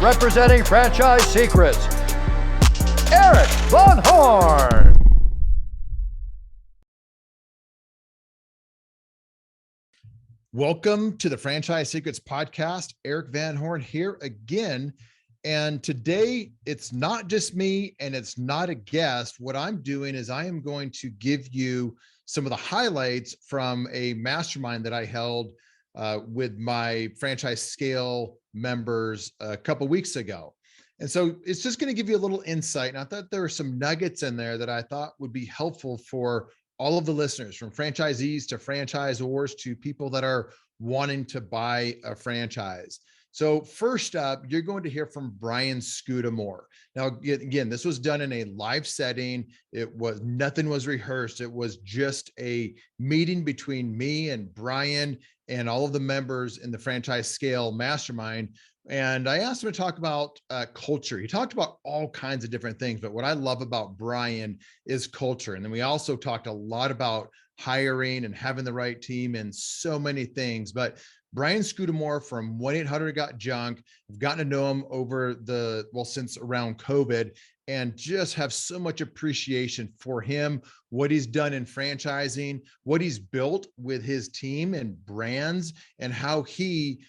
representing Franchise Secrets, Eric Von Horn. Welcome to the Franchise Secrets podcast. Eric Van Horn here again. And today it's not just me and it's not a guest. What I'm doing is I am going to give you some of the highlights from a mastermind that I held with my Franchise Scale members a couple weeks ago. And so it's just going to give you a little insight. And I thought there were some nuggets in there that I thought would be helpful for all of the listeners, from franchisees to franchisors to people that are wanting to buy a franchise. So first up, you're going to hear from Brian Scudamore. Now, again, this was done in a live setting. Nothing was rehearsed. It was just a meeting between me and Brian and all of the members in the Franchise Scale Mastermind. And I asked him to talk about culture. He talked about all kinds of different things, but what I love about Brian is culture. And then we also talked a lot about hiring and having the right team and so many things. But Brian Scudamore from 1-800-GOT-JUNK, I've gotten to know him since around COVID, and just have so much appreciation for him, what he's done in franchising, what he's built with his team and brands, and how he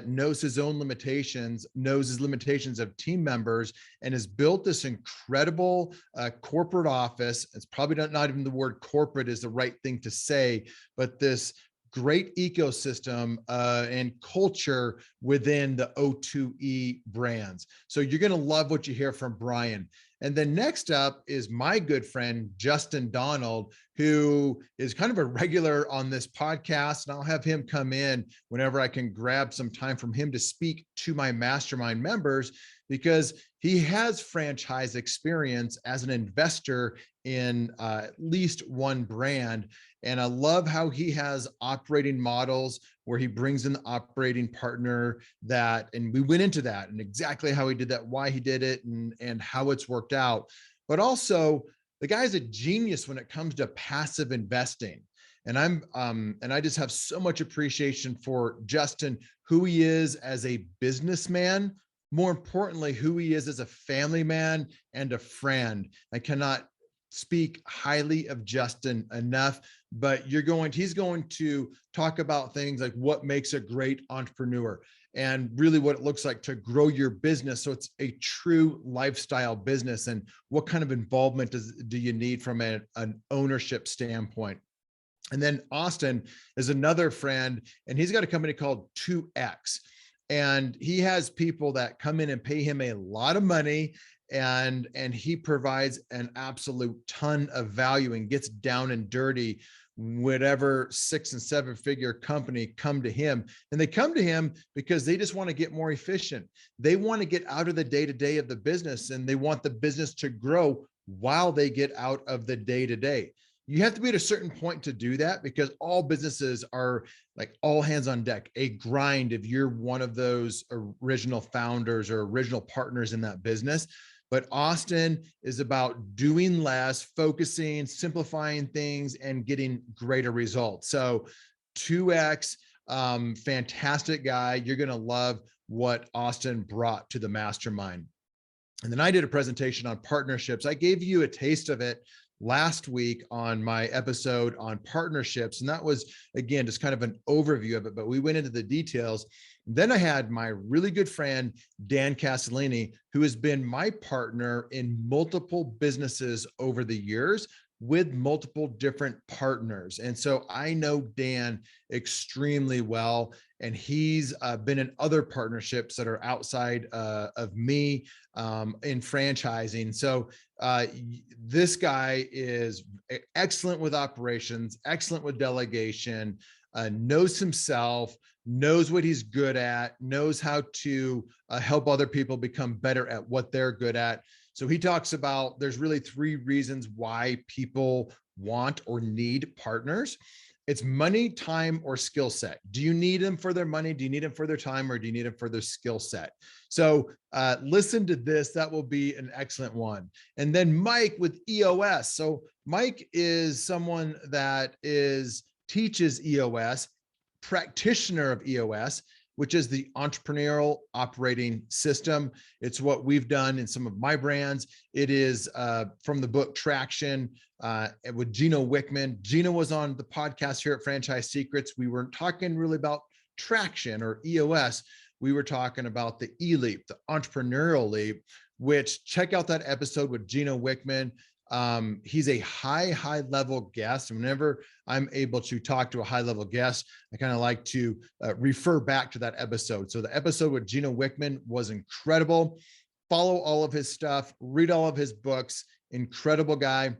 knows his own limitations, knows his limitations of team members, and has built this incredible corporate office. It's probably not even the word corporate is the right thing to say, but this great ecosystem and culture within the O2E brands. So you're going to love what you hear from Brian. And then next up is my good friend, Justin Donald, who is kind of a regular on this podcast. And I'll have him come in whenever I can grab some time from him to speak to my mastermind members, because he has franchise experience as an investor in at least one brand. And I love how he has operating models where he brings in the operating partner and we went into that and exactly how he did that, why he did it, and how it's worked out. But also the guy's a genius when it comes to passive investing. And I just have so much appreciation for Justin, who he is as a businessman, more importantly, who he is as a family man and a friend. I cannot speak highly of Justin enough, but he's going to talk about things like what makes a great entrepreneur and really what it looks like to grow your business so it's a true lifestyle business, and what kind of involvement do you need from an ownership standpoint. And then Austin is another friend, and he's got a company called 2X. And he has people that come in and pay him a lot of money, and he provides an absolute ton of value and gets down and dirty whatever 6- and 7-figure company come to him. And they come to him because they just want to get more efficient. They want to get out of the day-to-day of the business, and they want the business to grow while they get out of the day-to-day. You have to be at a certain point to do that, because all businesses are like all hands on deck, a grind if you're one of those original founders or original partners in that business. But Austin is about doing less, focusing, simplifying things, and getting greater results. So 2X, fantastic guy. You're going to love what Austin brought to the mastermind. And then I did a presentation on partnerships. I gave you a taste of it last week on my episode on partnerships. And that was, again, just kind of an overview of it, but we went into the details. Then I had my really good friend, Dan Castellini, who has been my partner in multiple businesses over the years with multiple different partners. And so I know Dan extremely well, and he's been in other partnerships that are outside of me in franchising. So this guy is excellent with operations, excellent with delegation, knows himself, knows what he's good at, knows how to help other people become better at what they're good at. So he talks about there's really 3 reasons why people want or need partners. It's money, time, or skill set. Do you need them for their money? Do you need them for their time? Or do you need them for their skill set? So listen to this. That will be an excellent one. And then Mike with EOS. So Mike is someone that teaches EOS, practitioner of EOS, which is the entrepreneurial operating system. It's what we've done in some of my brands. It is from the book Traction with Gino Wickman. Gino was on the podcast here at Franchise Secrets. We weren't talking really about traction or EOS. We were talking about the E-Leap, the entrepreneurial leap, which check out that episode with Gino Wickman. He's a high level guest. And whenever I'm able to talk to a high level guest, I kind of like to refer back to that episode. So the episode with Gino Wickman was incredible. Follow all of his stuff, read all of his books, incredible guy.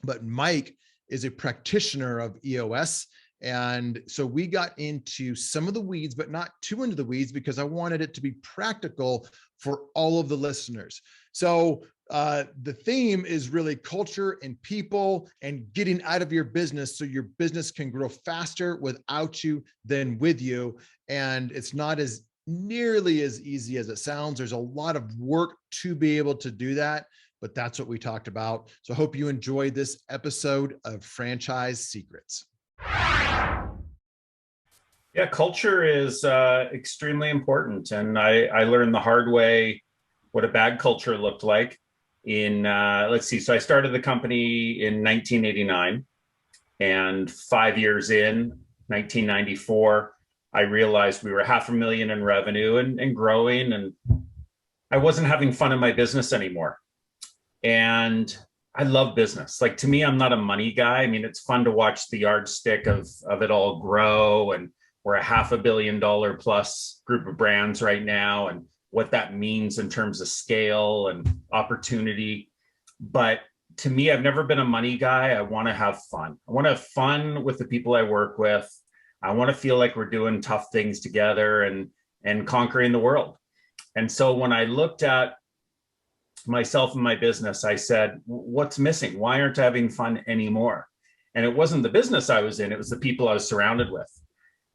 But Mike is a practitioner of EOS. And so we got into some of the weeds, but not too into the weeds because I wanted it to be practical for all of the listeners. So the theme is really culture and people and getting out of your business so your business can grow faster without you than with you. And it's not as nearly as easy as it sounds. There's a lot of work to be able to do that, but that's what we talked about. So I hope you enjoyed this episode of Franchise Secrets. Yeah, culture is extremely important. And I learned the hard way what a bad culture looked like in, let's see, so I started the company in 1989, and 5 years in, 1994, I realized we were $500,000 in revenue and growing, and I wasn't having fun in my business anymore. And I love business. Like, to me, I'm not a money guy. I mean, it's fun to watch the yardstick of it all grow, and we're a $500 million plus group of brands right now, and what that means in terms of scale and opportunity. But to me, I've never been a money guy. I want to have fun. I want to have fun with the people I work with. I want to feel like we're doing tough things together and conquering the world. And so when I looked at myself and my business, I said, what's missing? Why aren't I having fun anymore? And it wasn't the business I was in, it was the people I was surrounded with.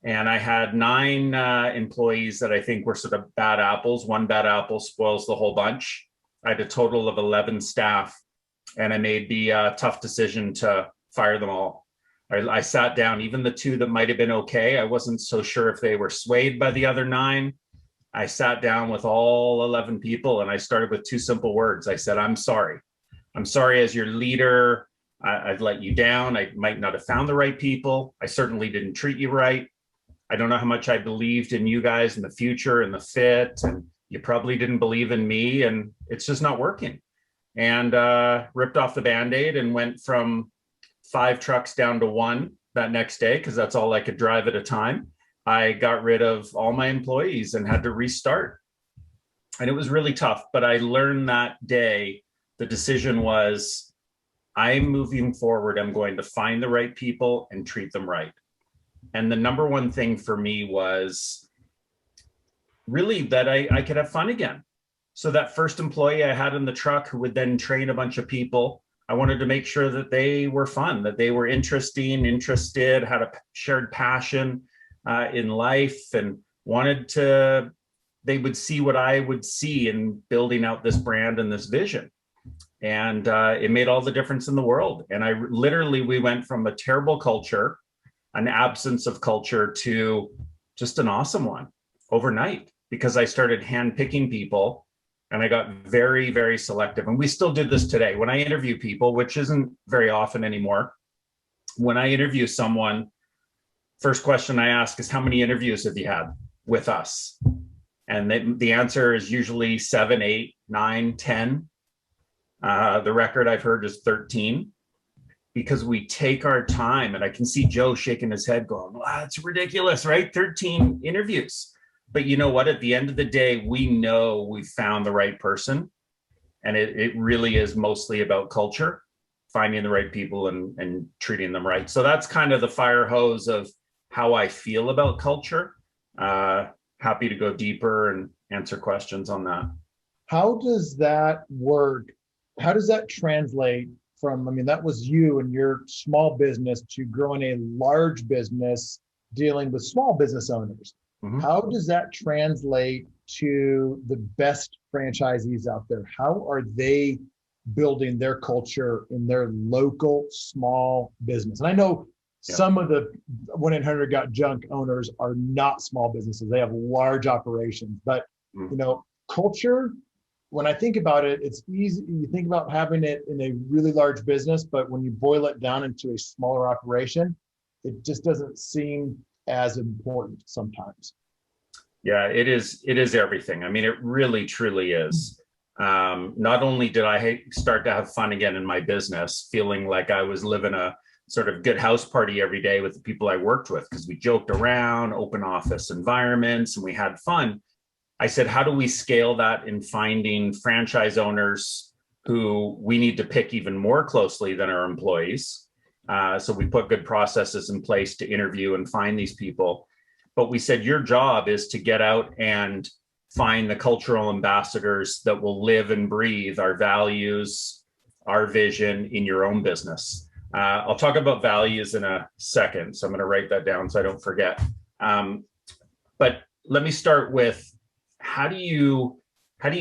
And I had 9 employees that I think were sort of bad apples. One bad apple spoils the whole bunch. I had a total of 11 staff, and I made the tough decision to fire them all. I sat down, even the 2 that might have been okay. I wasn't so sure if they were swayed by the other 9. I sat down with all 11 people, and I started with 2 simple words. I said, I'm sorry. I'm sorry as your leader. I've let you down. I might not have found the right people. I certainly didn't treat you right. I don't know how much I believed in you guys in the future and the fit, and you probably didn't believe in me, and it's just not working. And ripped off the Band-Aid and went from 5 trucks down to 1 that next day, because that's all I could drive at a time. I got rid of all my employees and had to restart. And it was really tough, but I learned that day, the decision was, I'm moving forward. I'm going to find the right people and treat them right. And the number one thing for me was really that I could have fun again. So that first employee I had in the truck who would then train a bunch of people, I wanted to make sure that they were fun, that they were interested, had a shared passion in life, and they would see what I would see in building out this brand and this vision. And it made all the difference in the world. And we went from a terrible culture, an absence of culture, to just an awesome one overnight, because I started handpicking people, and I got very, very selective. And we still did this today. When I interview people, which isn't very often anymore, when I interview someone, first question I ask is, how many interviews have you had with us? And the answer is usually 7, 8, 9, 10. The record I've heard is 13. Because we take our time, and I can see Joe shaking his head going, wow, that's ridiculous, right? 13 interviews. But you know what? At the end of the day, we know we found the right person. And it really is mostly about culture, finding the right people and treating them right. So that's kind of the fire hose of how I feel about culture. Happy to go deeper and answer questions on that. How does that work? How does that translate from, I mean, that was you and your small business to growing a large business dealing with small business owners. Mm-hmm. How does that translate to the best franchisees out there? How are they building their culture in their local small business? And I know Some of the 1-800 Got Junk owners are not small businesses. They have large operations, but culture, when I think about it, it's easy. You think about having it in a really large business, but when you boil it down into a smaller operation, it just doesn't seem as important sometimes. Yeah, it is everything. I mean, it really, truly is. Not only did I start to have fun again in my business, feeling like I was living a sort of good house party every day with the people I worked with, because we joked around, open office environments, and we had fun. I said, how do we scale that in finding franchise owners who we need to pick even more closely than our employees? So we put good processes in place to interview and find these people. But we said, your job is to get out and find the cultural ambassadors that will live and breathe our values, our vision in your own business. I'll talk about values in a second, so I'm going to write that down so I don't forget. But let me start with, how do you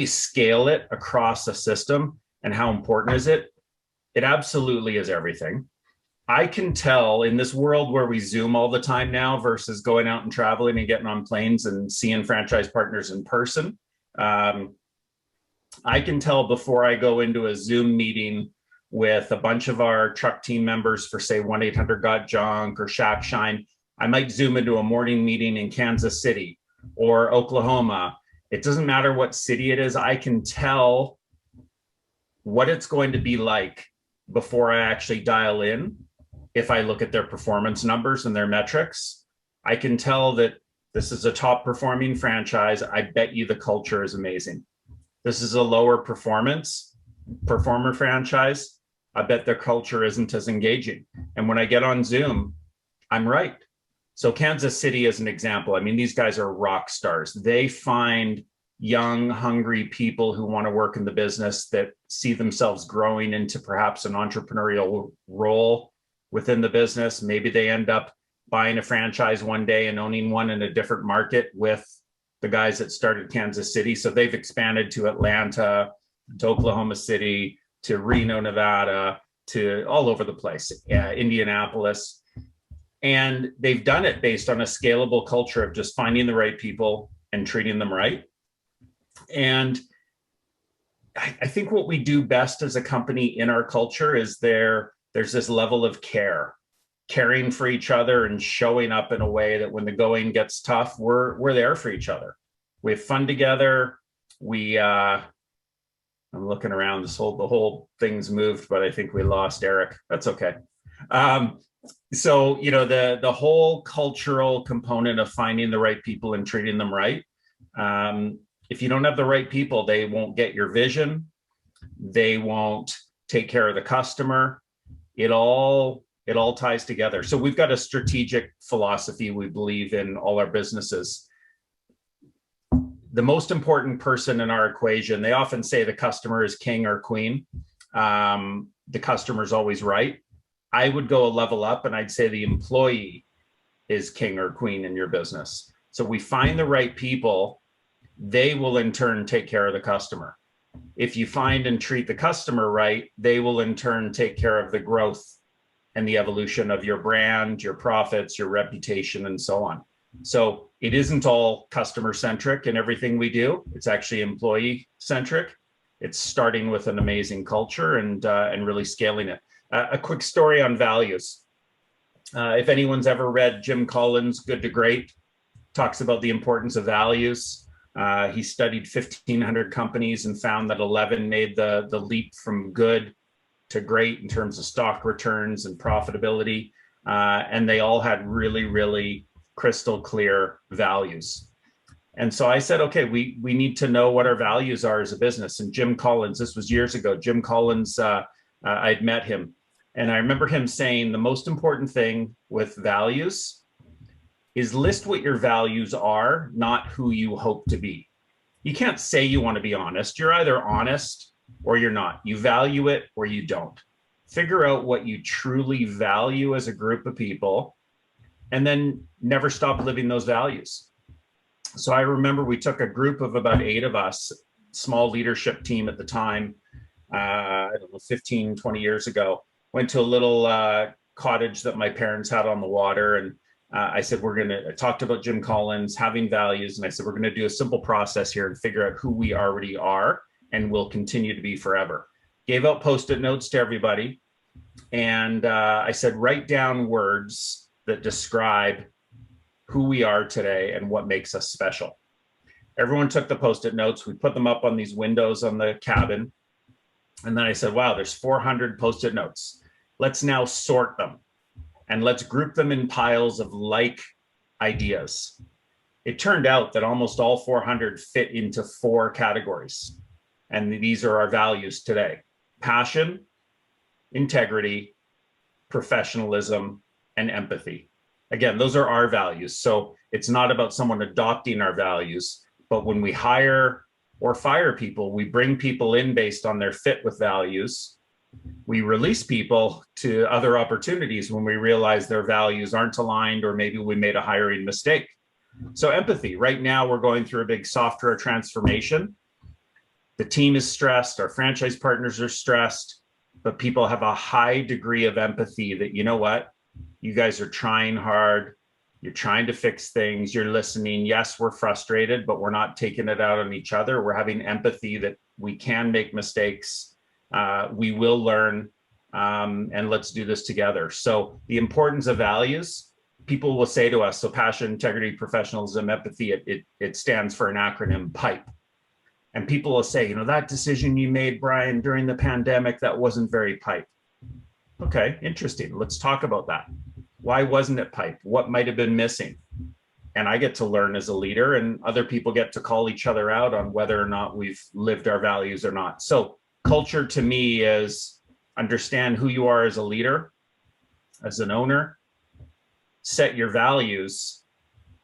scale it across a system, and how important is it? It absolutely is everything. I can tell in this world where we Zoom all the time now versus going out and traveling and getting on planes and seeing franchise partners in person. I can tell before I go into a Zoom meeting with a bunch of our truck team members for, say, 1-800 Got Junk or Shack Shine. I might Zoom into a morning meeting in Kansas City or Oklahoma. It doesn't matter what city it is. I can tell what it's going to be like before I actually dial in. If I look at their performance numbers and their metrics, I can tell that this is a top performing franchise. I bet you the culture is amazing. This is a lower performer franchise. I bet their culture isn't as engaging. And when I get on Zoom, I'm right. So Kansas City is an example. I mean, these guys are rock stars. They find young, hungry people who want to work in the business, that see themselves growing into perhaps an entrepreneurial role within the business. Maybe they end up buying a franchise one day and owning one in a different market with the guys that started Kansas City. So they've expanded to Atlanta, to Oklahoma City, to Reno, Nevada, to all over the place, Indianapolis. And they've done it based on a scalable culture of just finding the right people and treating them right. And I think what we do best as a company in our culture is there's this level of caring for each other and showing up in a way that when the going gets tough, we're there for each other. We have fun together. I'm looking around, the whole thing's moved, but I think we lost Eric. That's okay. So, the whole cultural component of finding the right people and treating them right. If you don't have the right people, they won't get your vision. They won't take care of the customer. It all ties together. So we've got a strategic philosophy we believe in all our businesses. The most important person in our equation, they often say the customer is king or queen. The customer is always right. I would go a level up and I'd say the employee is king or queen in your business. So we find the right people, they will in turn take care of the customer. If you find and treat the customer right, they will in turn take care of the growth and the evolution of your brand, your profits, your reputation, and so on. So it isn't all customer centric in everything we do. It's actually employee centric. It's starting with an amazing culture and really scaling it. A quick story on values. If anyone's ever read Jim Collins' Good to Great, talks about the importance of values. He studied 1,500 companies and found that 11 made the leap from good to great in terms of stock returns and profitability. And they all had really, really crystal clear values. And so I said, okay, we need to know what our values are as a business. And Jim Collins, this was years ago, Jim Collins, I'd met him. And I remember him saying the most important thing with values is list what your values are, not who you hope to be. You can't say you want to be honest. You're either honest or you're not. You value it or you don't. Figure out what you truly value as a group of people and then never stop living those values. So I remember we took a group of about 8 of us, small leadership team at the time, 15, 20 years ago, went to a little cottage that my parents had on the water. And I said, I talked about Jim Collins having values. And I said, we're going to do a simple process here and figure out who we already are and will continue to be forever. Gave out Post-it notes to everybody. And I said, write down words that describe who we are today and what makes us special. Everyone took the Post-it notes. We put them up on these windows on the cabin. And then I said, wow, there's 400 Post-it notes. Let's now sort them and let's group them in piles of like ideas. It turned out that almost all 400 fit into 4 categories. And these are our values today: passion, integrity, professionalism, and empathy. Again, those are our values. So it's not about someone adopting our values, but when we hire or fire people, we bring people in based on their fit with values. We release people to other opportunities when we realize their values aren't aligned, or maybe we made a hiring mistake. So empathy, right now we're going through a big software transformation. The team is stressed, our franchise partners are stressed, but people have a high degree of empathy that, you know what, you guys are trying hard. You're trying to fix things. You're listening. Yes, we're frustrated, but we're not taking it out on each other. We're having empathy that we can make mistakes. We will learn, and let's do this together. So the importance of values, people will say to us, so passion, integrity, professionalism, empathy, it stands for an acronym, PIPE. And people will say, that decision you made, Brian, during the pandemic, that wasn't very PIPE. Okay, interesting. Let's talk about that. Why wasn't it PIPE? What might have been missing? And I get to learn as a leader, and other people get to call each other out on whether or not we've lived our values or not. So culture to me is understand who you are as a leader, as an owner, set your values,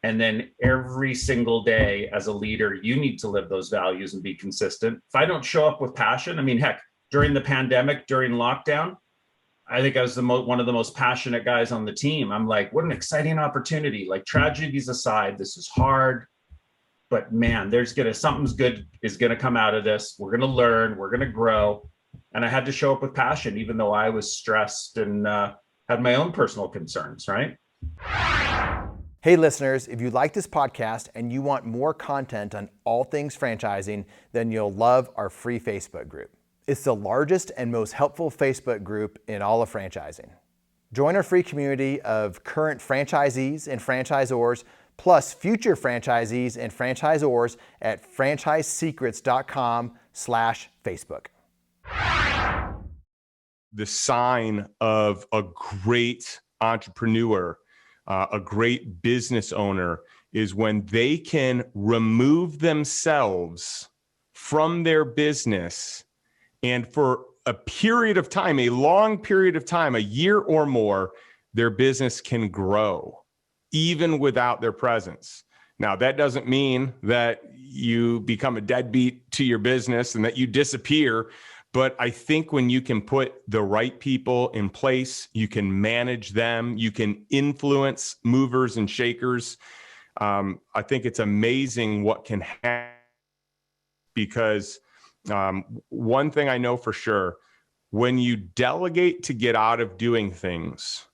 and then every single day as a leader, you need to live those values and be consistent. If I don't show up with passion, heck, during the pandemic, during lockdown, I think I was one of the most passionate guys on the team. I'm like, what an exciting opportunity. Like, tragedies aside, this is hard, but man, something's good is going to come out of this. We're going to learn, we're going to grow. And I had to show up with passion, even though I was stressed and had my own personal concerns, right? Hey listeners, if you like this podcast and you want more content on all things franchising, then you'll love our free Facebook group. It's the largest and most helpful Facebook group in all of franchising. Join our free community of current franchisees and franchisors, plus future franchisees and franchisors at franchisesecrets.com/Facebook. The sign of a great entrepreneur, a great business owner, is when they can remove themselves from their business, and for a period of time, a long period of time, a year or more, their business can grow even without their presence. Now, that doesn't mean that you become a deadbeat to your business and that you disappear. But I think when you can put the right people in place, you can manage them, you can influence movers and shakers. I think it's amazing what can happen, because one thing I know for sure, when you delegate to get out of doing things,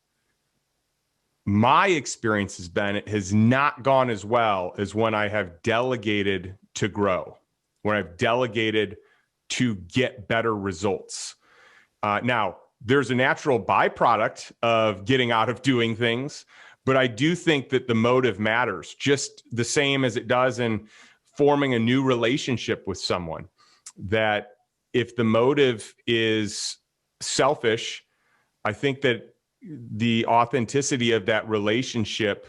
my experience has been it has not gone as well as when I have delegated to grow, when I've delegated to get better results. Now, there's a natural byproduct of getting out of doing things, but I do think that the motive matters just the same as it does in forming a new relationship with someone. That if the motive is selfish, I think that the authenticity of that relationship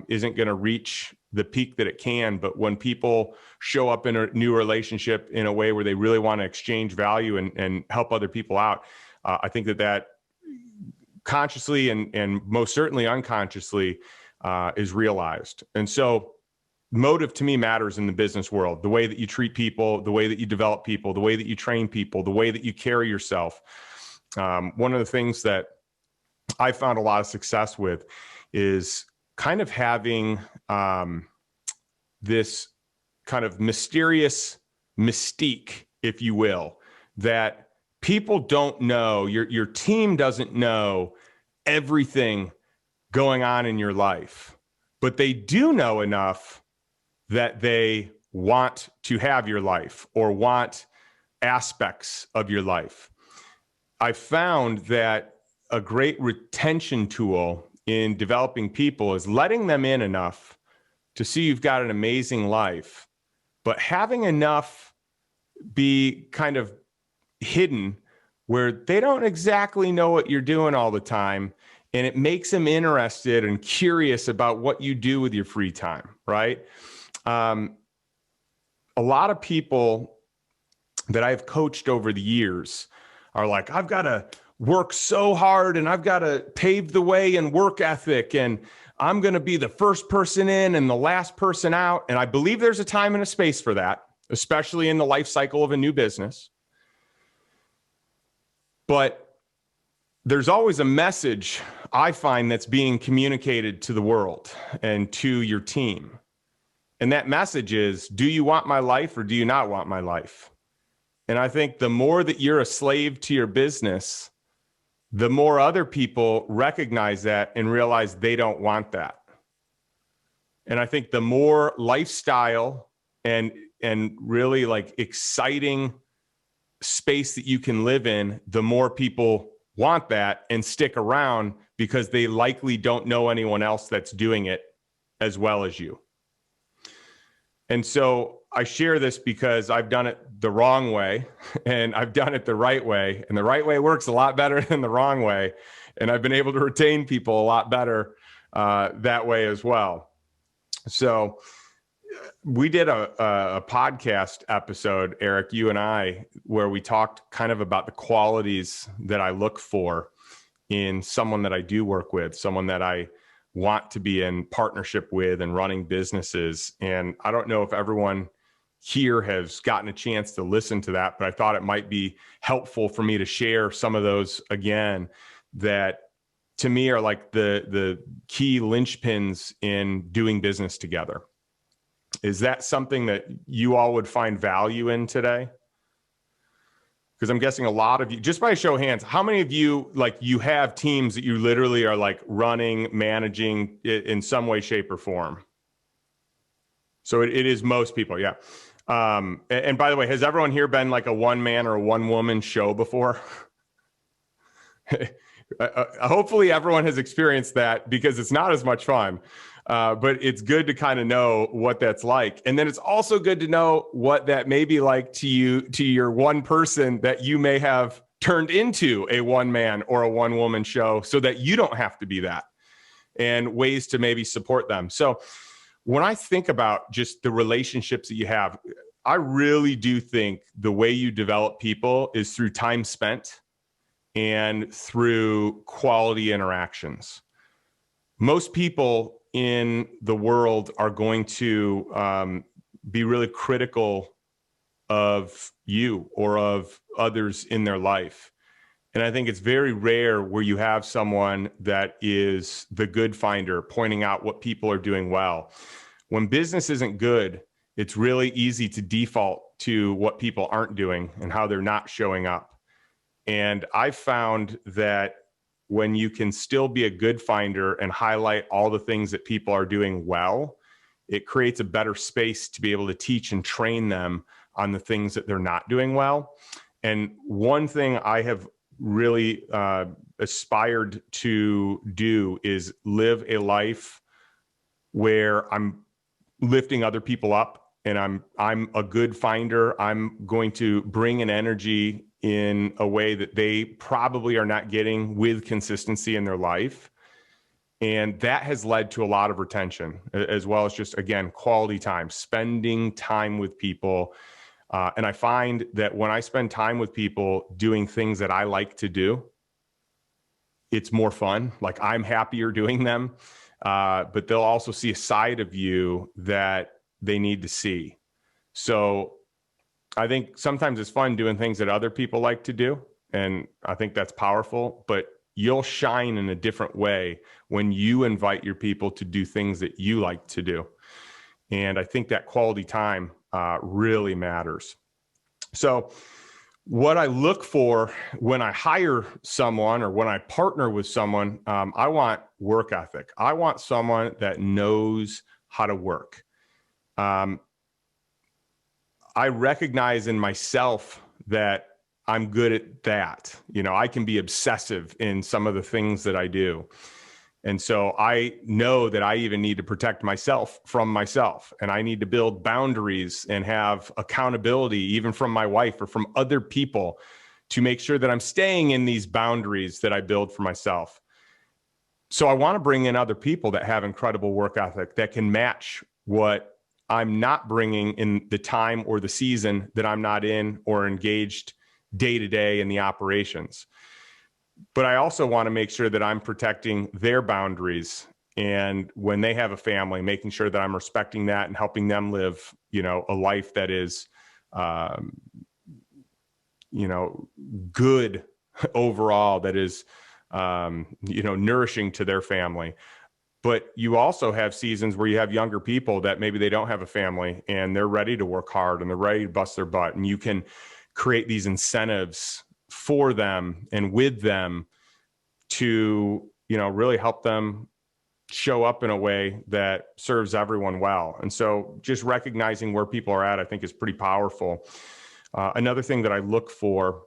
isn't going to reach the peak that it can. But when people show up in a new relationship in a way where they really want to exchange value and help other people out, I think that consciously and most certainly unconsciously is realized. And so motive to me matters in the business world. The way that you treat people, the way that you develop people, the way that you train people, the way that you carry yourself. One of the things that I found a lot of success with is kind of having this kind of mysterious mystique, if you will, that people don't know, your team doesn't know everything going on in your life, but they do know enough that they want to have your life or want aspects of your life. I found that a great retention tool in developing people is letting them in enough to see you've got an amazing life, but having enough be kind of hidden where they don't exactly know what you're doing all the time. And it makes them interested and curious about what you do with your free time, right? A lot of people that I've coached over the years are like, I've got to work so hard and I've got to pave the way in work ethic and I'm going to be the first person in and the last person out. And I believe there's a time and a space for that, especially in the life cycle of a new business. But there's always a message I find that's being communicated to the world and to your team. And that message is, do you want my life or do you not want my life? And I think the more that you're a slave to your business, the more other people recognize that and realize they don't want that. And I think the more lifestyle and really like exciting space that you can live in, the more people want that and stick around because they likely don't know anyone else that's doing it as well as you. And so I share this because I've done it the wrong way and I've done it the right way. And the right way works a lot better than the wrong way. And I've been able to retain people a lot better that way as well. So we did a podcast episode, Eric, you and I, where we talked kind of about the qualities that I look for in someone that I do work with, someone that I want to be in partnership with and running businesses. And I don't know if everyone here has gotten a chance to listen to that, but I thought it might be helpful for me to share some of those again, that to me are like the key linchpins in doing business together. Is that something that you all would find value in today? Because I'm guessing a lot of you, just by a show of hands, how many of you, like, you have teams that you literally are like running, managing in some way, shape, or form? So it is most people, yeah. And by the way, has everyone here been like a one-man or a one-woman show before? Hopefully everyone has experienced that because it's not as much fun. But it's good to kind of know what that's like. And then it's also good to know what that may be like to you, to your one person that you may have turned into a one man or a one woman show so that you don't have to be that, and ways to maybe support them. So when I think about just the relationships that you have, I really do think the way you develop people is through time spent and through quality interactions. Most people in the world are going to be really critical of you or of others in their life. And I think it's very rare where you have someone that is the good finder, pointing out what people are doing well. When business isn't good, it's really easy to default to what people aren't doing and how they're not showing up. And I've found that when you can still be a good finder and highlight all the things that people are doing well, it creates a better space to be able to teach and train them on the things that they're not doing well. And one thing I have really aspired to do is live a life where I'm lifting other people up and I'm a good finder. I'm going to bring an energy in a way that they probably are not getting with consistency in their life. And that has led to a lot of retention, as well as just, again, quality time, spending time with people. And I find that when I spend time with people doing things that I like to do, it's more fun. Like, I'm happier doing them, but they'll also see a side of you that they need to see. So I think sometimes it's fun doing things that other people like to do. And I think that's powerful, but you'll shine in a different way when you invite your people to do things that you like to do. And I think that quality time really matters. So what I look for when I hire someone or when I partner with someone, I want work ethic. I want someone that knows how to work. I recognize in myself that I'm good at that. You know, I can be obsessive in some of the things that I do. And so I know that I even need to protect myself from myself, and I need to build boundaries and have accountability, even from my wife or from other people, to make sure that I'm staying in these boundaries that I build for myself. So I want to bring in other people that have incredible work ethic that can match what I'm not bringing in the time or the season that I'm not in or engaged day to day in the operations. But I also want to make sure that I'm protecting their boundaries. And when they have a family, making sure that I'm respecting that and helping them live, you know, a life that is, you know, good overall, that is, you know, nourishing to their family. But you also have seasons where you have younger people that maybe they don't have a family and they're ready to work hard and they're ready to bust their butt. And you can create these incentives for them and with them to, you know, really help them show up in a way that serves everyone well. And so just recognizing where people are at, I think, is pretty powerful. Another thing that I look for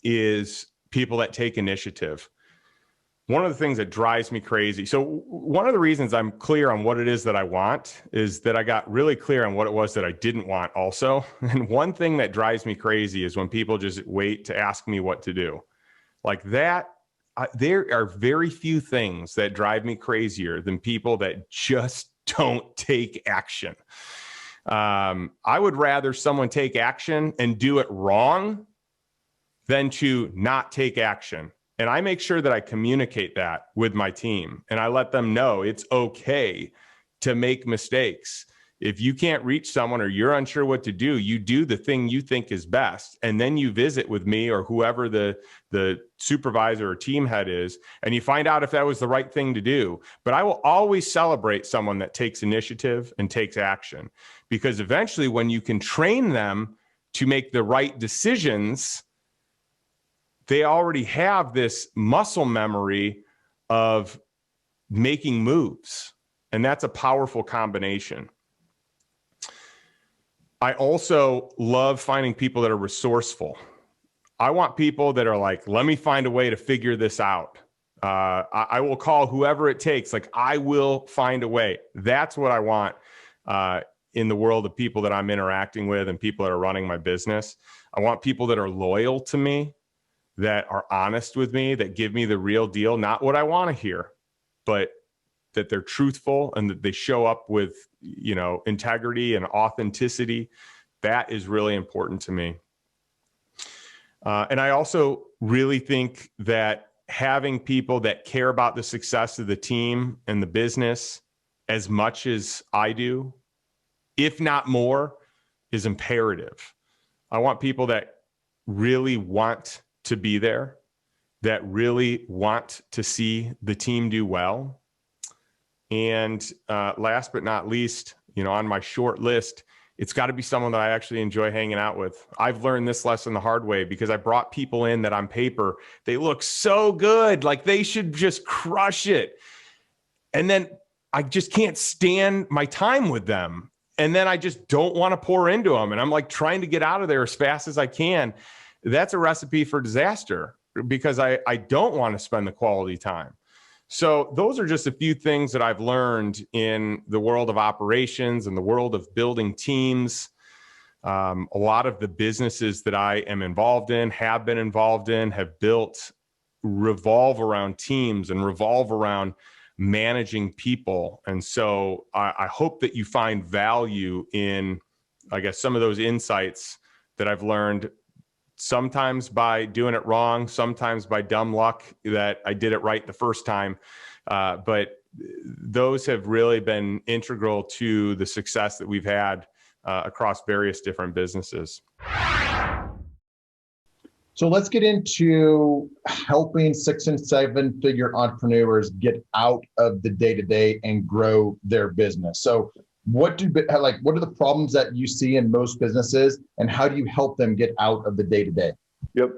is people that take initiative. One of the things that drives me crazy. So one of the reasons I'm clear on what it is that I want is that I got really clear on what it was that I didn't want also. And one thing that drives me crazy is when people just wait to ask me what to do. Like that, there are very few things that drive me crazier than people that just don't take action. I would rather someone take action and do it wrong than to not take action. And I make sure that I communicate that with my team and I let them know it's okay to make mistakes. If you can't reach someone or you're unsure what to do, you do the thing you think is best. And then you visit with me or whoever the supervisor or team head is, and you find out if that was the right thing to do. But I will always celebrate someone that takes initiative and takes action, because eventually when you can train them to make the right decisions, they already have this muscle memory of making moves. And that's a powerful combination. I also love finding people that are resourceful. I want people that are like, let me find a way to figure this out. I will call whoever it takes. Like, I will find a way. That's what I want in the world of people that I'm interacting with and people that are running my business. I want people that are loyal to me, that are honest with me, that give me the real deal, not what I want to hear, but that they're truthful and that they show up with, you know, integrity and authenticity. That is really important to me. And I also really think that having people that care about the success of the team and the business as much as I do, if not more, is imperative. I want people that really want to be there, that really want to see the team do well. And last but not least, you know, on my short list, it's got to be someone that I actually enjoy hanging out with. I've learned this lesson the hard way because I brought people in that on paper, they look so good, like they should just crush it. And then I just can't stand my time with them. And then I just don't want to pour into them. And I'm like trying to get out of there as fast as I can. That's a recipe for disaster because I don't want to spend the quality time. So those are just a few things that I've learned in the world of operations and the world of building teams. A lot of the businesses that I am involved in, have been involved in, have built, revolve around teams and revolve around managing people. And so I hope that you find value in, I guess, some of those insights that I've learned, sometimes by doing it wrong, sometimes by dumb luck that I did it right the first time. But those have really been integral to the success that we've had across various different businesses. So let's get into helping 6 and 7 figure entrepreneurs get out of the day-to-day and grow their business. So what are the problems that you see in most businesses, and how do you help them get out of the day-to-day? Yep.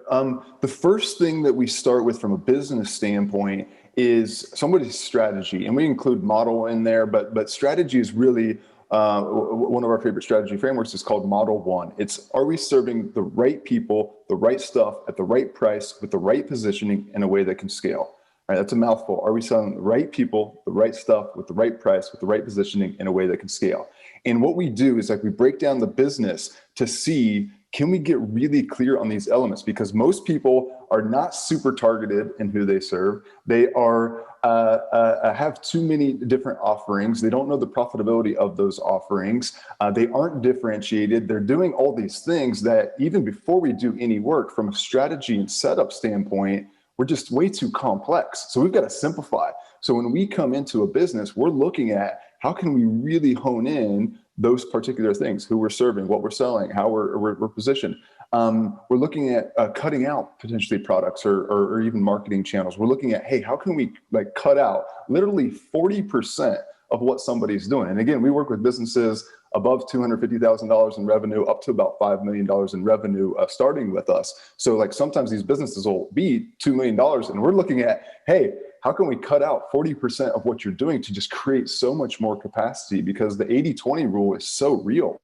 The first thing that we start with from a business standpoint is somebody's strategy, and we include model in there, but strategy is really one of our favorite strategy frameworks is called Model 1. It's, are we serving the right people, the right stuff at the right price with the right positioning in a way that can scale? All right, that's a mouthful. Are we selling the right people, the right stuff with the right price, with the right positioning in a way that can scale? And what we do is like we break down the business to see, can we get really clear on these elements? Because most people are not super targeted in who they serve. They are have too many different offerings. They don't know the profitability of those offerings. They aren't differentiated. They're doing all these things that even before we do any work from a strategy and setup standpoint, we're just way too complex. So we've got to simplify. So when we come into a business, we're looking at how can we really hone in those particular things, who we're serving, what we're selling, how we're positioned. We're looking at cutting out potentially products or even marketing channels. We're looking at, hey, how can we like cut out literally 40% of what somebody's doing? And again, we work with businesses above $250,000 in revenue up to about $5 million in revenue starting with us. So like sometimes these businesses will be $2 million and we're looking at, hey, how can we cut out 40% of what you're doing to just create so much more capacity? Because the 80-20 rule is so real,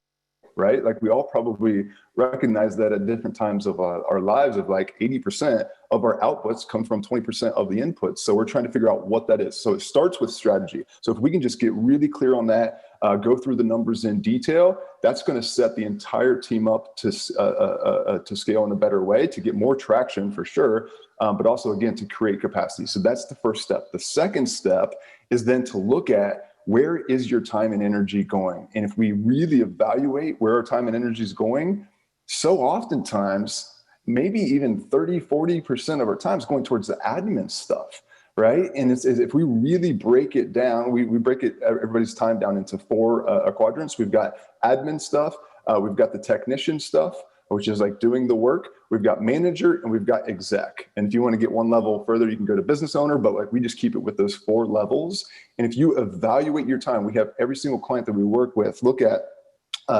right? Like we all probably recognize that at different times of our lives of like 80% of our outputs come from 20% of the inputs. So we're trying to figure out what that is. So it starts with strategy. So if we can just get really clear on that, go through the numbers in detail, that's going to set the entire team up to scale in a better way, to get more traction for sure, but also again, to create capacity. So that's the first step. The second step is then to look at, where is your time and energy going? And if we really evaluate where our time and energy is going, so oftentimes, maybe even 30-40% of our time is going towards the admin stuff, right? And it's, if we really break it down, we break everybody's time down into four quadrants. We've got admin stuff, we've got the technician stuff, which is like doing the work. We've got manager and we've got exec. And if you want to get one level further, you can go to business owner, but like we just keep it with those four levels. And if you evaluate your time, we have every single client that we work with, look at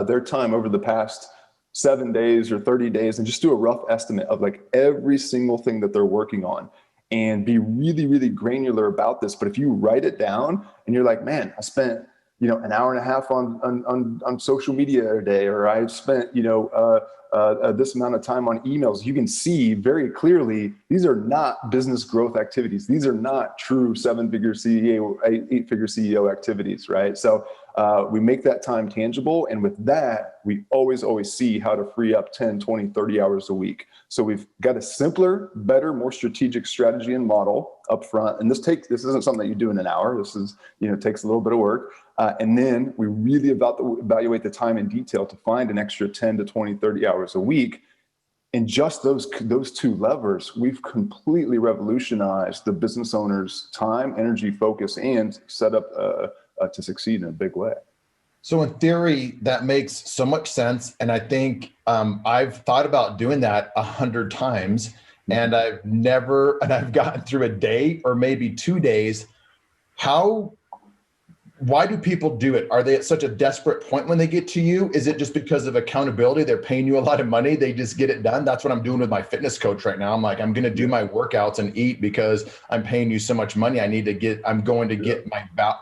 their time over the past 7 days or 30 days and just do a rough estimate of like every single thing that they're working on and be really, really granular about this. But if you write it down and you're like, man, I spent, an hour and a half on social media a day, or I spent, this amount of time on emails, you can see very clearly, these are not business growth activities. These are not true 7-figure CEO, 8-figure CEO activities, right? So we make that time tangible. And with that, we always see how to free up 10, 20, 30 hours a week. So we've got a simpler, better, more strategic strategy and model up front. And this isn't something that you do in an hour. This is, takes a little bit of work. And then we really evaluate the time in detail to find an extra 10 to 20, 30 hours a week. And just those two levers, we've completely revolutionized the business owner's time, energy, focus, and set up to succeed in a big way. So in theory, that makes so much sense. And I think I've thought about doing that 100 times and I've gotten through a day or maybe 2 days. Why do people do it? Are they at such a desperate point when they get to you? Is it just because of accountability? They're paying you a lot of money. They just get it done. That's what I'm doing with my fitness coach right now. I'm like, I'm going to do my workouts and eat because I'm paying you so much money. I'm going to get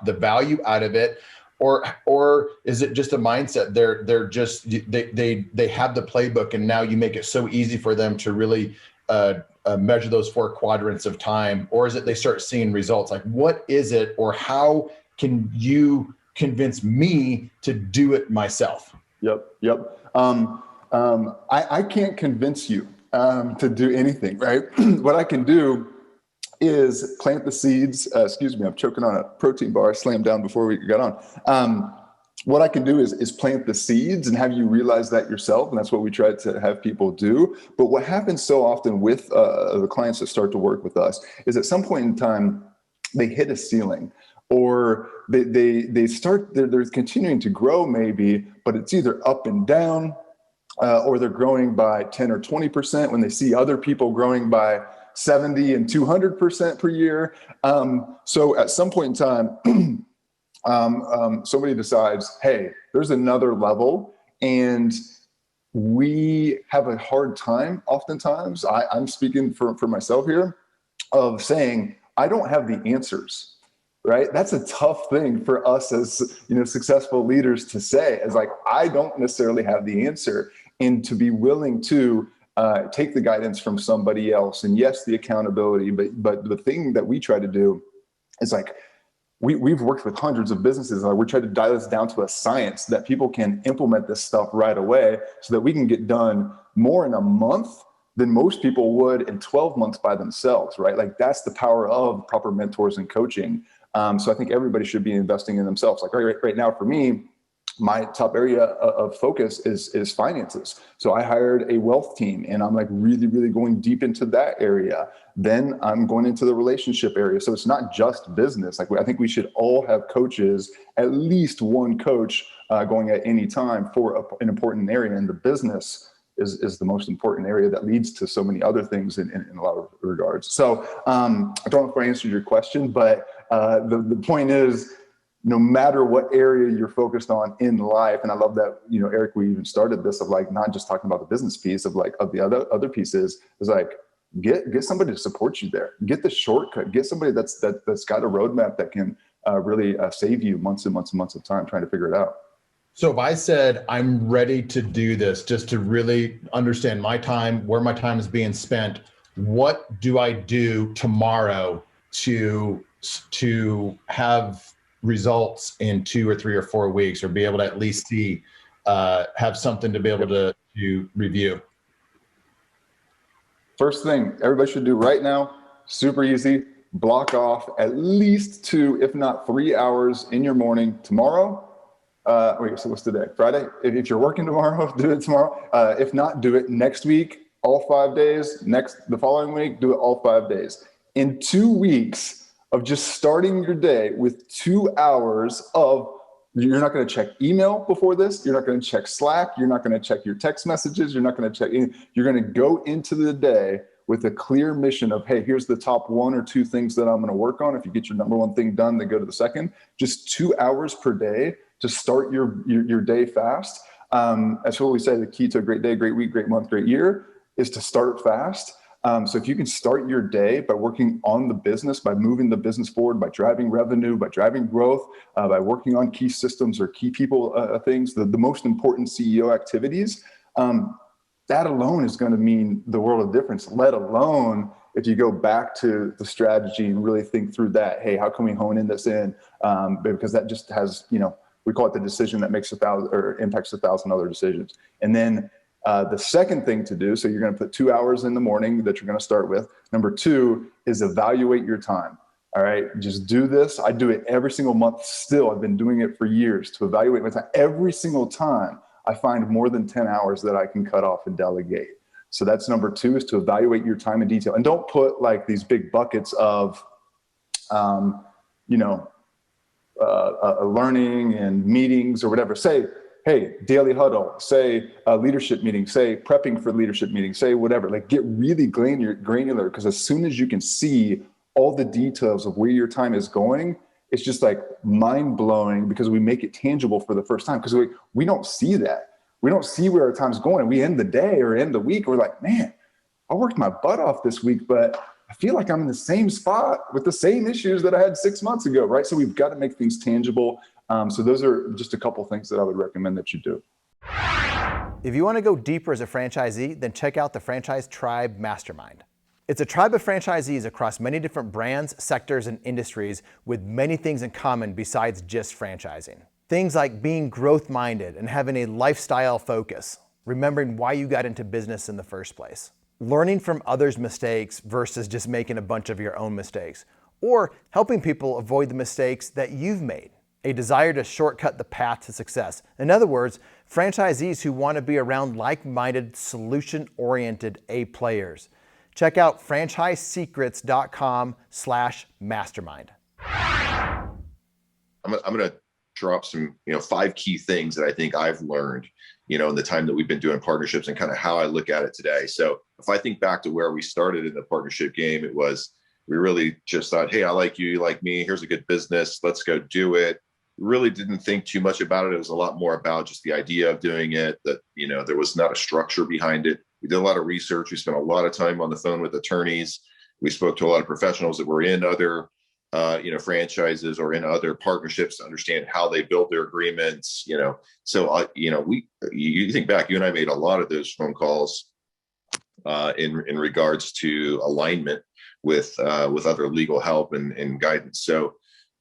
the value out of it. Or is it just a mindset? They're just, they have the playbook and now you make it so easy for them to really measure those 4 quadrants of time? Or is it they start seeing results? Like, what is it, or how can you convince me to do it myself? Yep. I can't convince you to do anything, right? What I can do is plant the seeds. Excuse me, I'm choking on a protein bar I slammed down before we got on. What I can do is plant the seeds and have you realize that yourself. And that's what we try to have people do. But what happens so often with the clients that start to work with us is at some point in time, they hit a ceiling. Or they're continuing to grow maybe, but it's either up and down, or they're growing by 10 or 20% when they see other people growing by 70 and 200% per year. So at some point in time, somebody decides, hey, there's another level, and we have a hard time oftentimes, I'm speaking for myself here, of saying, I don't have the answers, right? That's a tough thing for us as, successful leaders to say, is like, I don't necessarily have the answer, and to be willing to take the guidance from somebody else. And yes, the accountability, but the thing that we try to do is like, we've worked with hundreds of businesses. We're trying to dial this down to a science that people can implement this stuff right away so that we can get done more in a month than most people would in 12 months by themselves, right? Like that's the power of proper mentors and coaching. So I think everybody should be investing in themselves. Like right now for me, my top area of focus is finances. So I hired a wealth team, and I'm like really, really going deep into that area. Then I'm going into the relationship area. So it's not just business. Like I think we should all have coaches, at least one coach going at any time for an important area. And the business is the most important area that leads to so many other things in a lot of regards. So I don't know if I answered your question, but the point is, no matter what area you're focused on in life, and I love that, Eric, we even started this of like not just talking about the business piece of the other pieces, is like get somebody to support you there. Get the shortcut. Get somebody that's got a roadmap that can really save you months and months and months of time trying to figure it out. So if I said, I'm ready to do this, just to really understand my time, where my time is being spent, what do I do tomorrow to have results in 2 or 3 or 4 weeks, or be able to at least see, have something to be able to review? First thing everybody should do right now, super easy, block off at least 2, if not 3 hours in your morning tomorrow. So what's today? Friday? If you're working tomorrow, do it tomorrow. If not, do it next week, all 5 days. The following week, do it all 5 days. In 2 weeks of just starting your day with 2 hours of, you're not going to check email before this. You're not going to check Slack. You're not going to check your text messages. You're not going to check in. You're going to go into the day with a clear mission of, hey, here's the top 1 or 2 things that I'm going to work on. If you get your number 1 thing done, then go to the second. Just 2 hours per day to start your day fast. That's what we say, the key to a great day, great week, great month, great year is to start fast. So if you can start your day by working on the business, by moving the business forward, by driving revenue, by driving growth, by working on key systems or key people things, the most important CEO activities, that alone is going to mean the world of difference, let alone if you go back to the strategy and really think through that. Hey, how can we hone this in? Because that just has, we call it the decision that makes 1,000 or impacts 1,000 other decisions. And then the second thing to do, so you're going to put 2 hours in the morning that you're going to start with. Number 2 is evaluate your time. All right, just do this. I do it every single month still. I've been doing it for years to evaluate my time. Every single time I find more than 10 hours that I can cut off and delegate. So that's number 2, is to evaluate your time in detail. And don't put like these big buckets of, learning and meetings or whatever. Say, hey, daily huddle, say a leadership meeting, say prepping for leadership meeting, say whatever. Like get really granular, because as soon as you can see all the details of where your time is going, it's just like mind blowing, because we make it tangible for the first time, because we don't see that. We don't see where our time's going. We end the day or end the week, we're like, man, I worked my butt off this week, but I feel like I'm in the same spot with the same issues that I had 6 months ago, right? So we've got to make things tangible. So those are just a couple things that I would recommend that you do. If you want to go deeper as a franchisee, then check out the Franchise Tribe Mastermind. It's a tribe of franchisees across many different brands, sectors, and industries with many things in common besides just franchising. Things like being growth-minded and having a lifestyle focus, remembering why you got into business in the first place, learning from others' mistakes versus just making a bunch of your own mistakes, or helping people avoid the mistakes that you've made. A desire to shortcut the path to success. In other words, franchisees who want to be around like-minded, solution-oriented A players. Check out franchisesecrets.com/mastermind. I'm going to drop some, 5 key things that I think I've learned, in the time that we've been doing partnerships and kind of how I look at it today. So if I think back to where we started in the partnership game, it was, we really just thought, hey, I like you, you like me, here's a good business, let's go do it. really didn't think too much about it. It was a lot more about just the idea of doing it, that, you know, there was not a structure behind it. We did a lot of research. We spent a lot of time on the phone with attorneys. We spoke to a lot of professionals that were in other, franchises or in other partnerships to understand how they built their agreements, you know. So, you think back, you and I made a lot of those phone calls in regards to alignment with other legal help and guidance. So,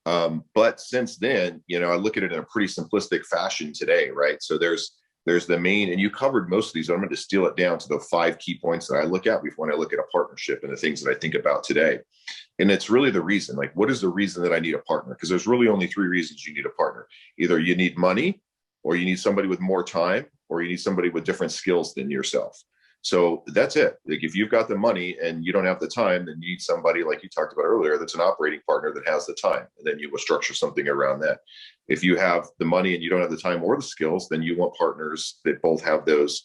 but since then, you know, I look at it in a pretty simplistic fashion today, right? So there's the main, and you covered most of these. I'm going to distill it down to the 5 key points that I look at when I look at a partnership and the things that I think about today. And it's really the reason, like, what is the reason that I need a partner? Because there's really only 3 reasons you need a partner. Either you need money, or you need somebody with more time, or you need somebody with different skills than yourself. So that's it. Like, if you've got the money and you don't have the time, then you need somebody, like you talked about earlier, that's an operating partner that has the time. And then you will structure something around that. If you have the money and you don't have the time or the skills, then you want partners that both have those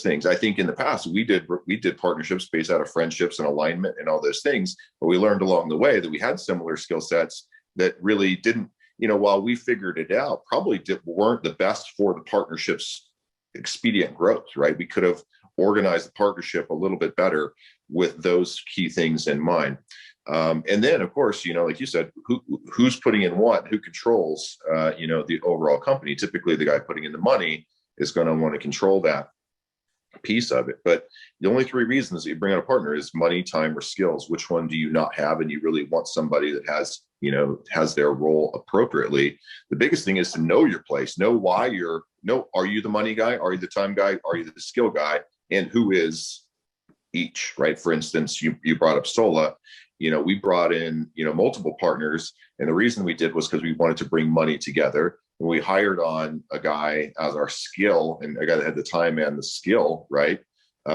things. I think in the past, we did partnerships based out of friendships and alignment and all those things. But we learned along the way that we had similar skill sets that really didn't, you know, while we figured it out, probably weren't the best for the partnership's expedient growth, right? We could have organized the partnership a little bit better with those key things in mind. And then, of course, you know, like you said, who's putting in what, who controls, the overall company. Typically, the guy putting in the money is going to want to control that piece of it. But the only 3 reasons that you bring on a partner is money, time, or skills. Which one do you not have? And you really want somebody that has their role appropriately. The biggest thing is to know your place, know why are you the money guy? Are you the time guy? Are you the skill guy? And who is each, right? For instance, you brought up Sola. You know, we brought in, multiple partners. And the reason we did was because we wanted to bring money together. And we hired on a guy as our skill, and a guy that had the time and the skill, right?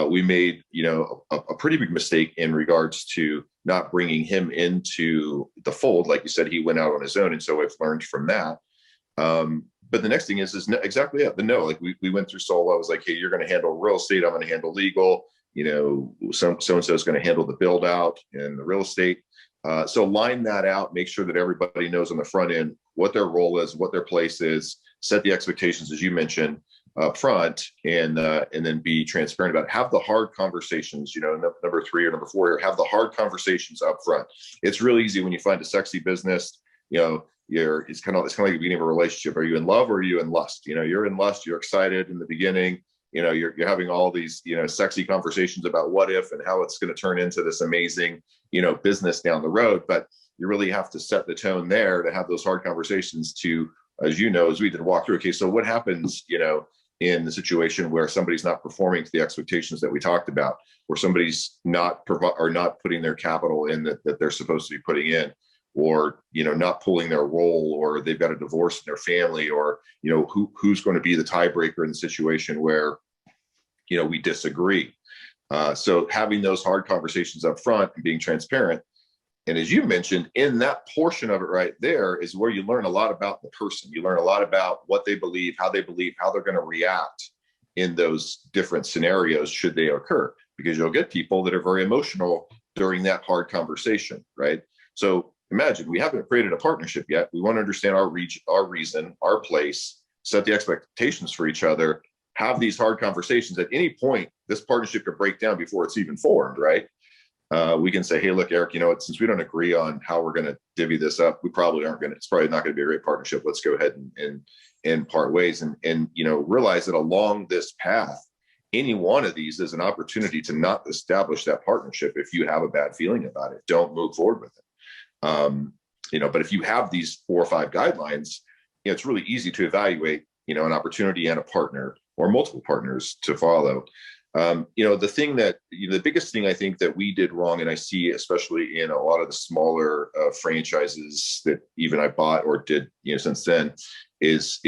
We made, a pretty big mistake in regards to not bringing him into the fold. Like you said, he went out on his own. And so I've learned from that. But the next thing is exactly the no. Like we went through Sola. I was like, hey, you're going to handle real estate. I'm going to handle legal. So-and-so is going to handle the build out and the real estate. So line that out, make sure that everybody knows on the front end what their role is, what their place is, set the expectations, as you mentioned, up front, and then be transparent about it. Have the hard conversations, number 3 or number 4 here, have the hard conversations up front. It's really easy when you find a sexy business, it's kind of like the beginning of a relationship. Are you in love or are you in lust? You're in lust, you're excited in the beginning, you're having all these, sexy conversations about what if and how it's going to turn into this amazing, business down the road. But you really have to set the tone there to have those hard conversations to, as we did walk through. Okay, so what happens, in the situation where somebody's not performing to the expectations that we talked about, where somebody's not putting their capital in that they're supposed to be putting in, or not pulling their role, or they've got a divorce in their family, or who's going to be the tiebreaker in the situation where we disagree. So having those hard conversations up front and being transparent. And as you mentioned, in that portion of it right there is where you learn a lot about the person. You learn a lot about what they believe, how they're going to react in those different scenarios should they occur, because you'll get people that are very emotional during that hard conversation, right? So imagine we haven't created a partnership yet. We want to understand our reason, our place, set the expectations for each other, have these hard conversations. At any point, this partnership could break down before it's even formed, right? We can say, hey, look, Eric, since we don't agree on how we're going to divvy this up, it's probably not going to be a great partnership. Let's go ahead and part ways, and realize that along this path, any one of these is an opportunity to not establish that partnership. If you have a bad feeling about it, don't move forward with it. But if you have these 4 or 5 guidelines, it's really easy to evaluate, an opportunity and a partner or multiple partners to follow. The biggest thing I think that we did wrong, and I see especially in a lot of the smaller franchises that even I bought or did, since then, is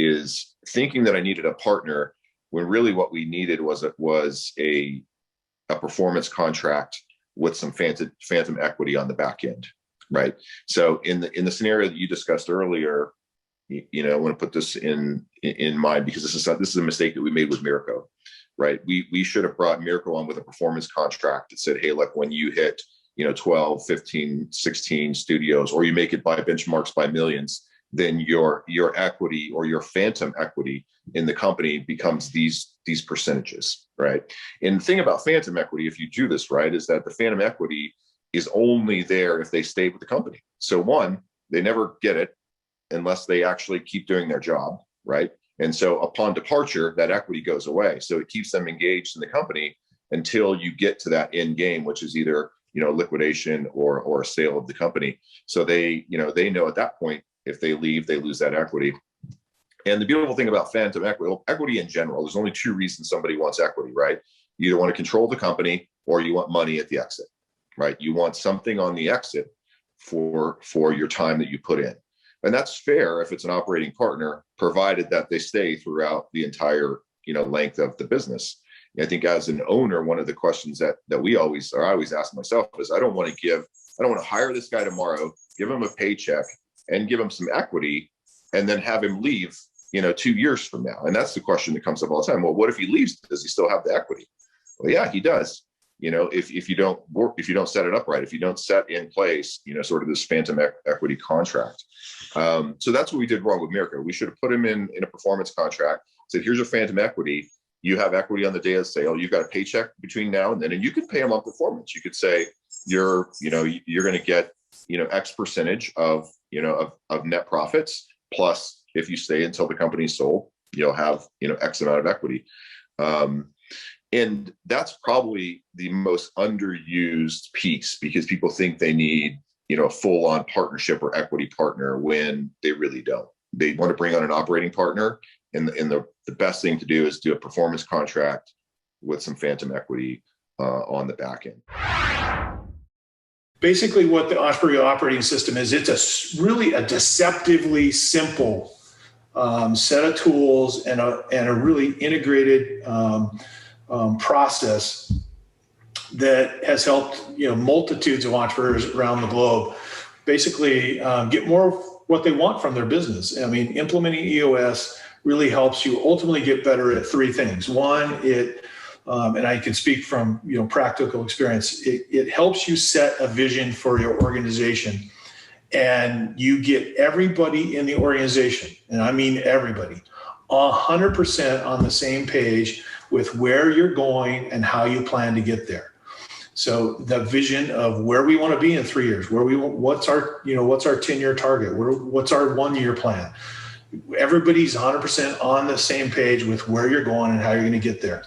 thinking that I needed a partner when really what we needed was a performance contract with some phantom equity on the back end, right? So in the scenario that you discussed earlier, I want to put this in mind, because this is a mistake that we made with Miracle. Right. We should have brought Miracle on with a performance contract that said, hey, look, when you hit, 12, 15, 16 studios, or you make it by benchmarks by millions, then your equity or your phantom equity in the company becomes these percentages, right? And the thing about phantom equity, if you do this right, is that the phantom equity is only there if they stay with the company. So one, they never get it unless they actually keep doing their job, right? And so upon departure, that equity goes away. So it keeps them engaged in the company until you get to that end game, which is either, liquidation or a sale of the company. So they know at that point, if they leave, they lose that equity. And the beautiful thing about phantom equity in general, there's only two reasons somebody wants equity, right? You either want to control the company or you want money at the exit, right? You want something on the exit for your time that you put in. And that's fair if it's an operating partner, provided that they stay throughout the entire, length of the business. And I think as an owner, one of the questions that I always ask myself is, I don't want to hire this guy tomorrow, give him a paycheck and give him some equity and then have him leave, 2 years from now. And that's the question that comes up all the time. Well, what if he leaves? Does he still have the equity? Well, yeah, he does. If you don't set it up right, if you don't set in place, sort of this phantom equity contract. So that's what we did wrong with Mirko. We should have put him in a performance contract, said, here's your phantom equity. You have equity on the day of sale. You've got a paycheck between now and then, and you could pay him on performance. You could say you're going to get, X percentage of net profits. Plus, if you stay until the company's sold, you'll have, X amount of equity. And that's probably the most underused piece, because people think they need, a full-on partnership or equity partner when they really don't. They want to bring on an operating partner, and the best thing to do is do a performance contract with some phantom equity on the back end. Basically, what the Entrepreneurial operating system is, it's really a deceptively simple set of tools and a really integrated process that has helped multitudes of entrepreneurs around the globe basically get more of what they want from their business. I mean, implementing EOS really helps you ultimately get better at three things. One, and I can speak from practical experience, it helps you set a vision for your organization, and you get everybody in the organization, and I mean everybody, 100% on the same page with where you're going and how you plan to get there. So the vision of where we want to be in 3 years, what's our 10-year target, what's our 1-year plan. Everybody's 100% on the same page with where you're going and how you're going to get there.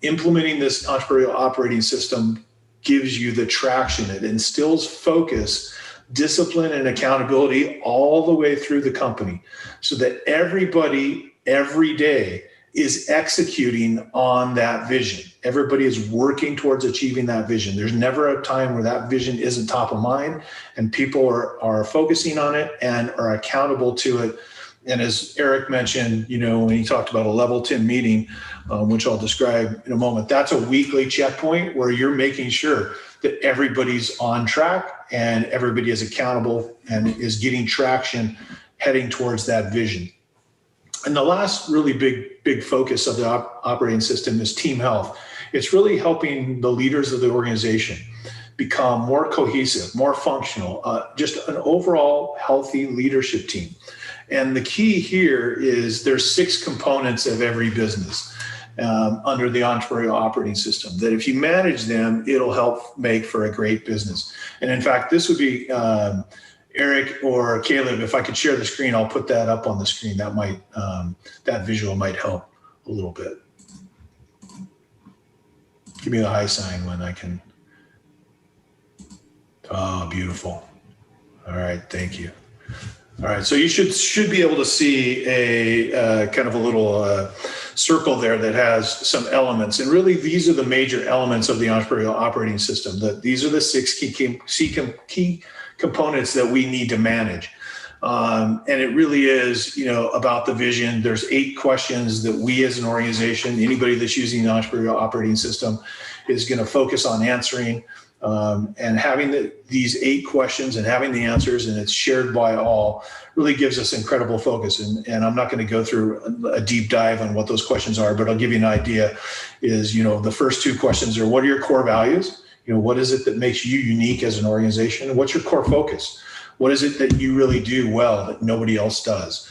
Implementing this entrepreneurial operating system gives you the traction. It instills focus, discipline, and accountability all the way through the company, so that everybody every day is executing on that vision. Everybody is working towards achieving that vision. There's never a time where that vision isn't top of mind, and people are focusing on it and are accountable to it. And as Eric mentioned, when he talked about a level 10 meeting, which I'll describe in a moment, that's a weekly checkpoint where you're making sure that everybody's on track and everybody is accountable and is getting traction heading towards that vision. And the last really big focus of the operating system is team health. It's really helping the leaders of the organization become more cohesive, more functional, just an overall healthy leadership team. And the key here is there's 6 components of every business under the Entrepreneurial operating system, that if you manage them, it'll help make for a great business. And in fact, this would be Eric or Caleb, if I could share the screen, I'll put that up on the screen. That might, that visual might help a little bit. Give me the high sign when I can. Oh, beautiful. All right, thank you. All right, so you should be able to see a kind of a little circle there that has some elements. And really, these are the major elements of the Entrepreneurial operating system. These are the 6 key components that we need to manage. And it really is, about the vision. There's 8 questions that we as an organization, anybody that's using the Entrepreneurial operating system, is going to focus on answering. And having these 8 questions and having the answers, and it's shared by all, really gives us incredible focus. And I'm not going to go through a deep dive on what those questions are, but I'll give you an idea. Is, the first 2 questions are, what are your core values? What is it that makes you unique as an organization? And what's your core focus? What is it that you really do well that nobody else does?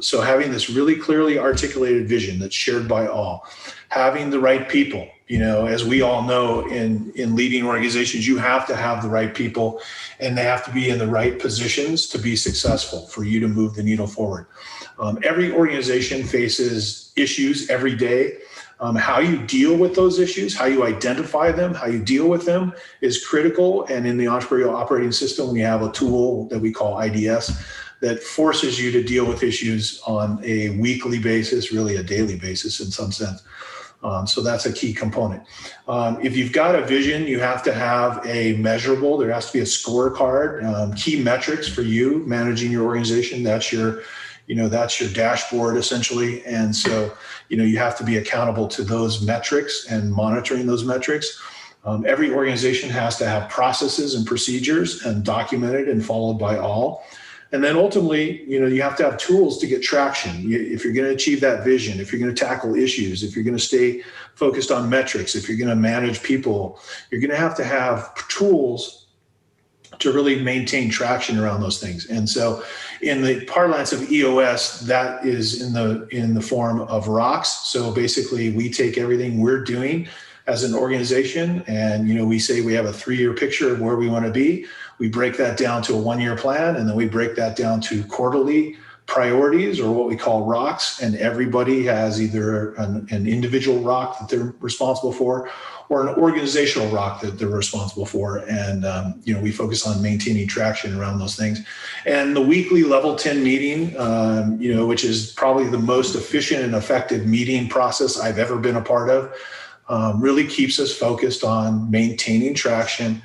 So having this really clearly articulated vision that's shared by all, having the right people, as we all know in leading organizations, you have to have the right people, and they have to be in the right positions to be successful for you to move the needle forward. Every organization faces issues every day. How you deal with those issues, how you identify them, how you deal with them is critical. And in the Entrepreneurial Operating System, we have a tool that we call IDS that forces you to deal with issues on a weekly basis, really a daily basis in some sense. So that's a key component. If you've got a vision, you have to have a measurable, there has to be a scorecard, key metrics for you managing your organization. That's your dashboard essentially. And so, you have to be accountable to those metrics and monitoring those metrics. Every organization has to have processes and procedures and documented and followed by all. And then ultimately, you have to have tools to get traction. If you're going to achieve that vision, if you're going to tackle issues, if you're going to stay focused on metrics, if you're going to manage people, you're going to have tools to really maintain traction around those things. And so in the parlance of EOS, that is in the form of rocks. So basically we take everything we're doing as an organization and, we say we have a 3-year picture of where we want to be. We break that down to a 1-year plan, and then we break that down to quarterly priorities, or what we call rocks. And everybody has either an individual rock that they're responsible for, or an organizational rock that they're responsible for. And, we focus on maintaining traction around those things. And the weekly level 10 meeting, which is probably the most efficient and effective meeting process I've ever been a part of, really keeps us focused on maintaining traction,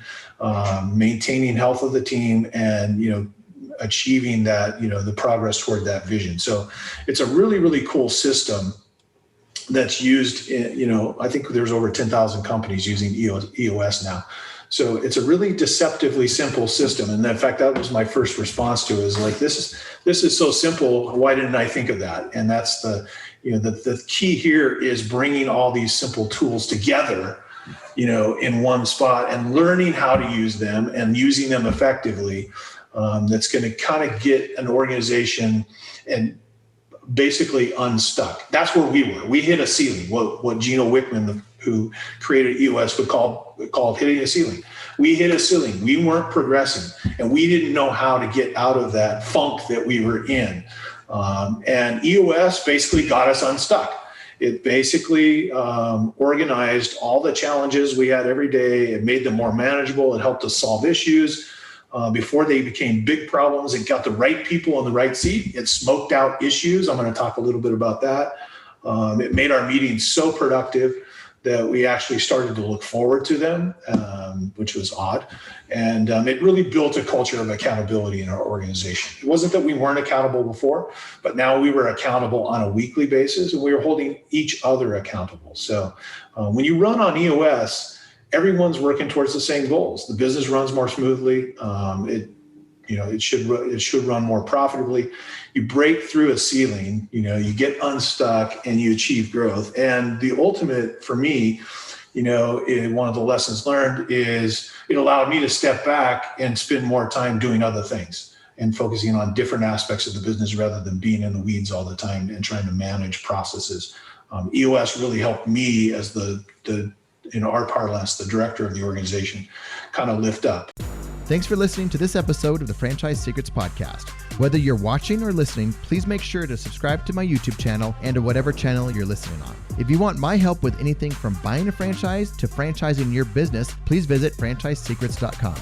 maintaining health of the team, and, achieving that, the progress toward that vision. So it's a really, really cool system that's used in, I think there's over 10,000 companies using EOS now. So it's a really deceptively simple system. And in fact, that was my first response to it, is like, this is so simple. Why didn't I think of that? And that's the key here is bringing all these simple tools together, in one spot, and learning how to use them and using them effectively. That's going to kind of get an organization and basically unstuck. That's where we were. We hit a ceiling. What Gino Wickman, who created EOS, would call hitting a ceiling. We hit a ceiling. We weren't progressing, and we didn't know how to get out of that funk that we were in. And EOS basically got us unstuck. It basically organized all the challenges we had every day. It made them more manageable. It helped us solve issues before they became big problems. It got the right people in the right seat. It smoked out issues. I'm going to talk a little bit about that. It made our meetings so productive that we actually started to look forward to them, which was odd. And it really built a culture of accountability in our organization. It wasn't that we weren't accountable before, but now we were accountable on a weekly basis, and we were holding each other accountable. So when you run on EOS, everyone's working towards the same goals. The business runs more smoothly. It should run more profitably. You break through a ceiling, you get unstuck and you achieve growth. And the ultimate for me, one of the lessons learned is it allowed me to step back and spend more time doing other things and focusing on different aspects of the business rather than being in the weeds all the time and trying to manage processes. EOS really helped me as in our parlance, the director of the organization, kind of lift up. Thanks for listening to this episode of the Franchise Secrets Podcast. Whether you're watching or listening, please make sure to subscribe to my YouTube channel and to whatever channel you're listening on. If you want my help with anything from buying a franchise to franchising your business, please visit franchisesecrets.com.